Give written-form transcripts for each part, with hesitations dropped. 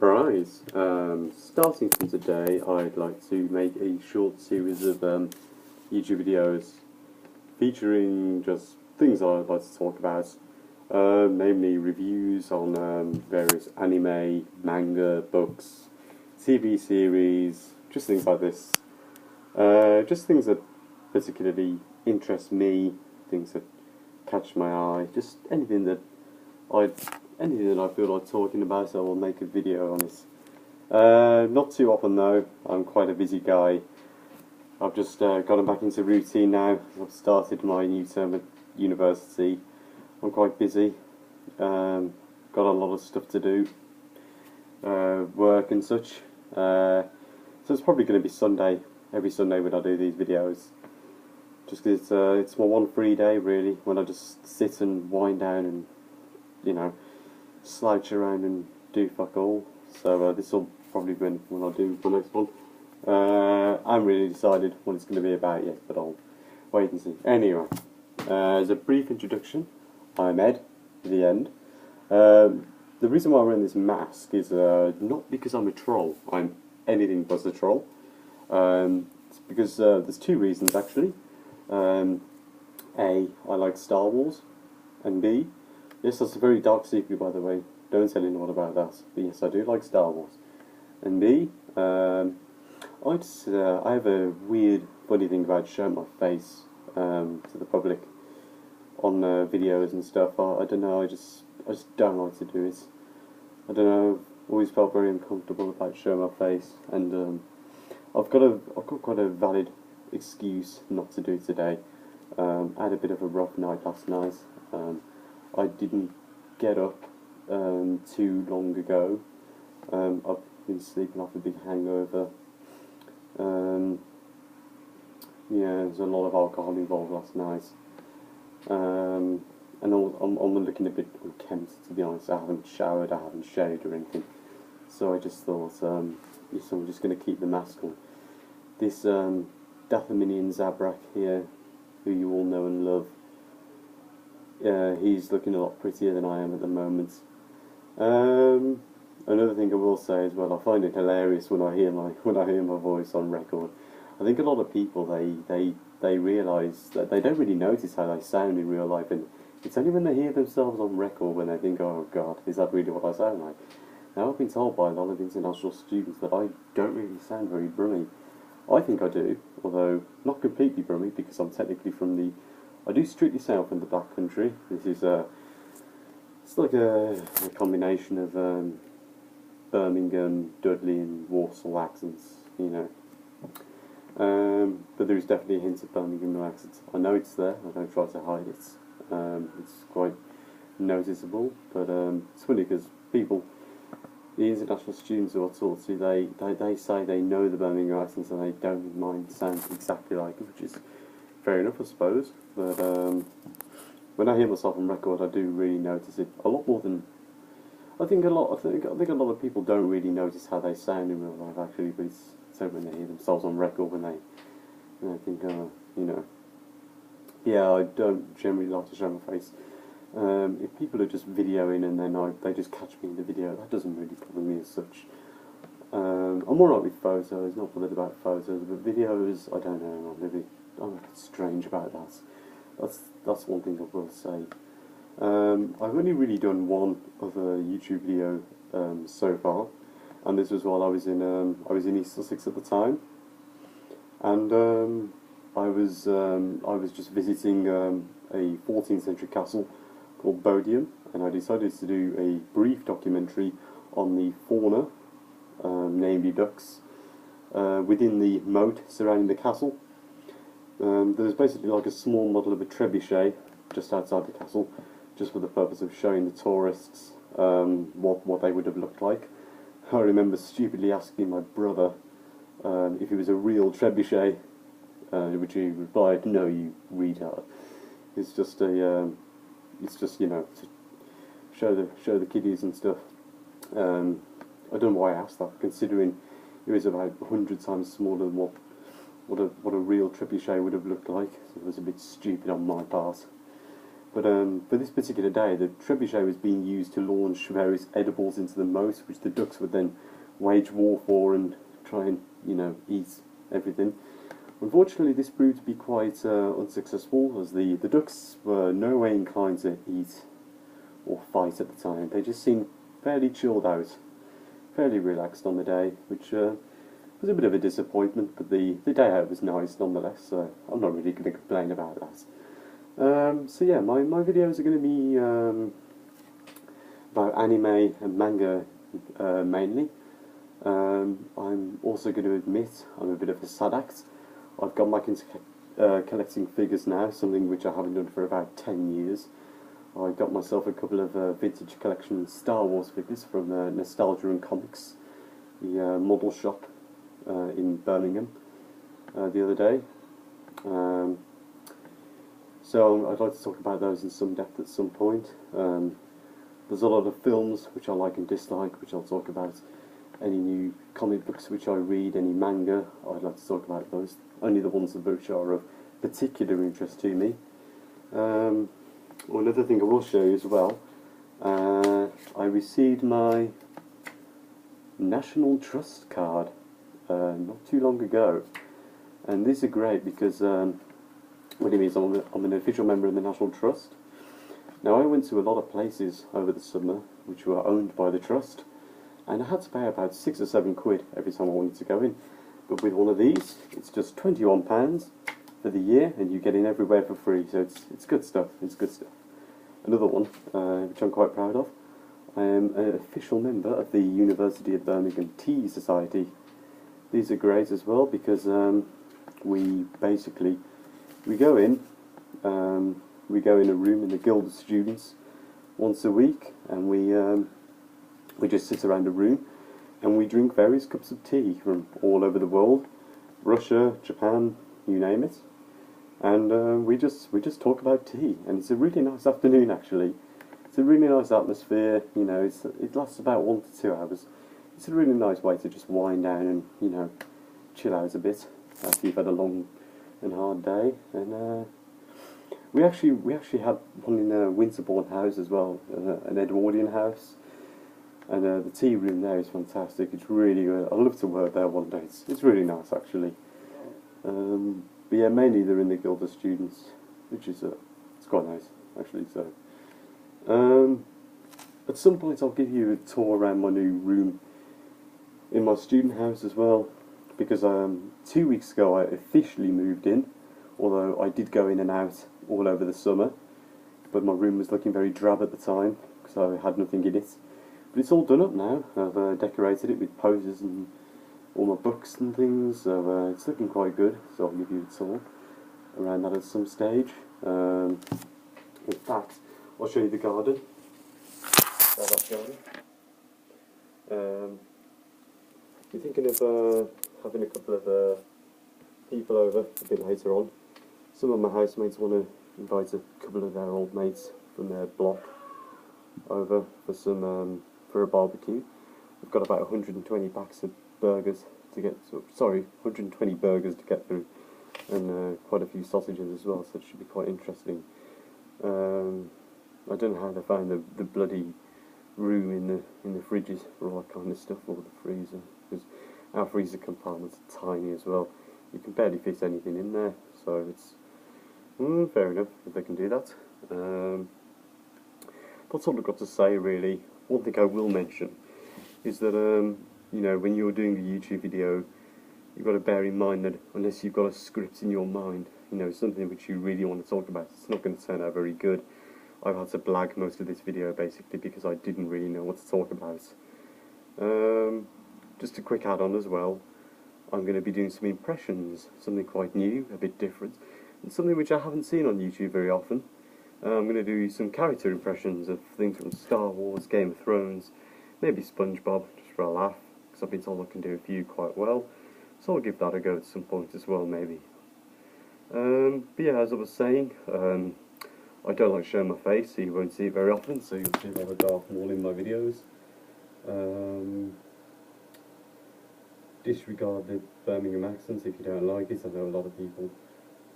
Right, starting from today, I'd like to make a short series of YouTube videos featuring just things I'd like to talk about, namely reviews on various anime, manga, books, TV series, just things like this. Just things that particularly interest me, things that catch my eye, just I anything that I feel like talking about, I will make a video on it. Not too often though. I'm quite a busy guy. I've just gotten back into routine now. I've started my new term at university. I'm quite busy. Got a lot of stuff to do, work and such. So it's probably going to be Sunday, every Sunday when I do these videos. Just because it's my one free day really, when I just sit and wind down and, you know, slouch around and do fuck all. So this will probably be when I do the next one. I haven't really decided what it's going to be about yet, but I'll wait and see. Anyway, as a brief introduction, I'm Ed, the end. The reason why I'm wearing this mask is not because I'm a troll. I'm anything but a troll. It's because there's two reasons actually. A, I like Star Wars, and B, yes, that's a very dark secret by the way, don't tell anyone about that, but yes, I do like Star Wars. And B, I have a weird, funny thing about showing my face to the public on videos and stuff. I don't know, I just don't like to do it. I don't know, I've always felt very uncomfortable about showing my face, and I've got quite a valid excuse not to do it today. I had a bit of a rough night last night. I didn't get up too long ago. I've been sleeping off a big hangover. Yeah, there was a lot of alcohol involved last night. And I'm looking a bit unkempt, to be honest. I haven't showered, I haven't shaved or anything. So I just thought, yes, I'm just going to keep the mask on. This Dathominian Zabrak here, who you all know and love, he's looking a lot prettier than I am at the moment. Another thing I will say as well, I find it hilarious when I hear my voice on record. I think a lot of people they realise that they don't really notice how they sound in real life, and it's only when they hear themselves on record when they think, oh God, is that really what I sound like? Now I've been told by a lot of international students that I don't really sound very brummy. I think I do, although not completely brummy, because I'm technically I do strictly sound from the Black Country. This is it's like a combination of Birmingham, Dudley and Walsall accents, you know. But there is definitely a hint of Birmingham accent. I know it's there, I don't try to hide it. It's quite noticeable, but it's funny because the international students who I talk to, they say they know the Birmingham accents and they don't mind sounding exactly like it, which is fair enough, I suppose. But when I hear myself on record, I do really notice it a lot more than I think a lot of people don't really notice how they sound in real life actually, but it's when they hear themselves on record when they think, you know. Yeah, I don't generally like to show my face. If people are just videoing and then they just catch me in the video, that doesn't really bother me as such. I'm alright with photos, not bothered about photos, but videos, I don't know, maybe I'm a bit strange about that. That's one thing I will say. I've only really done one other YouTube video so far, and this was while I was in East Sussex at the time, and I was just visiting a 14th century castle called Bodiam, and I decided to do a brief documentary on the fauna, namely ducks, within the moat surrounding the castle. There was basically like a small model of a trebuchet just outside the castle, just for the purpose of showing the tourists what they would have looked like. I remember stupidly asking my brother if it was a real trebuchet, which he replied, "No, you retard. It's just you know, to show the kiddies and stuff." I don't know why I asked that, considering it was about 100 times smaller than what a real trebuchet would have looked like. So it was a bit stupid on my part. But for this particular day, the trebuchet was being used to launch various edibles into the moat, which the ducks would then wage war for and try and, eat everything. Unfortunately, this proved to be quite unsuccessful, as the ducks were no way inclined to eat or fight at the time. They just seemed fairly chilled out, fairly relaxed on the day, which was a bit of a disappointment, but the day out was nice nonetheless, so I'm not really going to complain about that. So yeah, my videos are going to be about anime and manga mainly. I'm also going to admit I'm a bit of a sad act. I've gone back into collecting figures now, something which I haven't done for about 10 years. I got myself a couple of vintage collection Star Wars figures from Nostalgia and Comics, the model shop in Birmingham, the other day. So I'd like to talk about those in some depth at some point. There's a lot of films which I like and dislike, which I'll talk about. Any new comic books which I read, any manga, I'd like to talk about those. Only the ones which are of particular interest to me. Another thing I will show you as well, I received my National Trust card not too long ago. And these are great because what it means, I'm an official member of the National Trust. Now I went to a lot of places over the summer which were owned by the Trust, and I had to pay about £6 or £7 every time I wanted to go in. But with one of these, it's just £21 for the year, and you get in everywhere for free. So it's good stuff. It's good stuff. Another one, which I'm quite proud of. I am an official member of the University of Birmingham Tea Society. These are great as well because we go in a room in the Guild of Students once a week, and we just sit around a room and we drink various cups of tea from all over the world, Russia, Japan, you name it, and we just talk about tea, and it's a really nice afternoon actually. It's a really nice atmosphere, it lasts about 1 to 2 hours. It's a really nice way to just wind down and, chill out a bit after you've had a long and hard day. And we actually had one in Winterbourne House as well, an Edwardian house. And the tea room there is fantastic. It's really good. I'd love to work there one day. It's really nice actually. But yeah, mainly they're in the Guild of Students, which is it's quite nice actually. So at some point I'll give you a tour around my new room in my student house as well, because 2 weeks ago I officially moved in, although I did go in and out all over the summer, but my room was looking very drab at the time because I had nothing in it. But it's all done up now. I've decorated it with posters and all my books and things, so it's looking quite good. So I'll give you a tour around that at some stage. In fact, I'll show you the garden. We're thinking of having a couple of people over a bit later on. Some of my housemates want to invite a couple of their old mates from their block over for a barbecue. We've got about 120 packs of burgers to get. 120 burgers to get through, and quite a few sausages as well. So it should be quite interesting. I don't know how they found the bloody room in the fridges for all that kind of stuff, or the freezer, because our freezer compartments are tiny as well. You can barely fit anything in there, so it's fair enough if they can do that. That's all I've got to say really. One thing I will mention is that when you're doing a YouTube video, you've got to bear in mind that unless you've got a script in your mind, something which you really want to talk about, it's not going to turn out very good. I've had to blag most of this video basically because I didn't really know what to talk about. Just a quick add-on as well, I'm going to be doing some impressions, something quite new, a bit different, and something which I haven't seen on YouTube very often. I'm going to do some character impressions of things from Star Wars, Game of Thrones, maybe SpongeBob, just for a laugh, because I've been told I can do a few quite well, so I'll give that a go at some point as well, maybe. But yeah, as I was saying, I don't like showing my face, so you won't see it very often, so you'll see a lot of Darth Maul in my videos. Disregard the Birmingham accents if you don't like it. I know a lot of people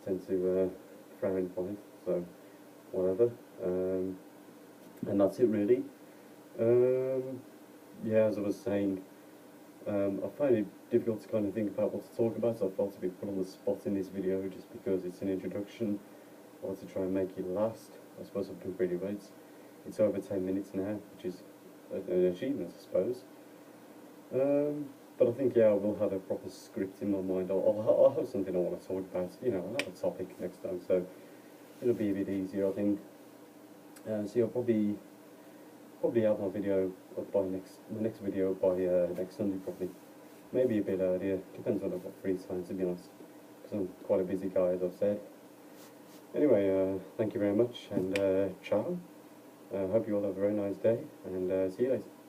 tend to frown upon it, so whatever. And that's it really. Yeah, as I was saying, I find it difficult to kind of think about what to talk about, so I felt a bit put on the spot in this video just because it's an introduction. I want to try and make it last. I suppose I've been pretty right. It's over 10 minutes now, which is an achievement, I suppose. But I think, yeah, I will have a proper script in my mind. I'll have something I want to talk about, you know, I'll have a topic next time, so it'll be a bit easier, I think. So I'll probably have my video up by my next video by next Sunday, probably. Maybe a bit earlier, depends when I've got free time, to be honest, because I'm quite a busy guy, as I've said. Anyway, thank you very much, and ciao. Hope you all have a very nice day, and see you later.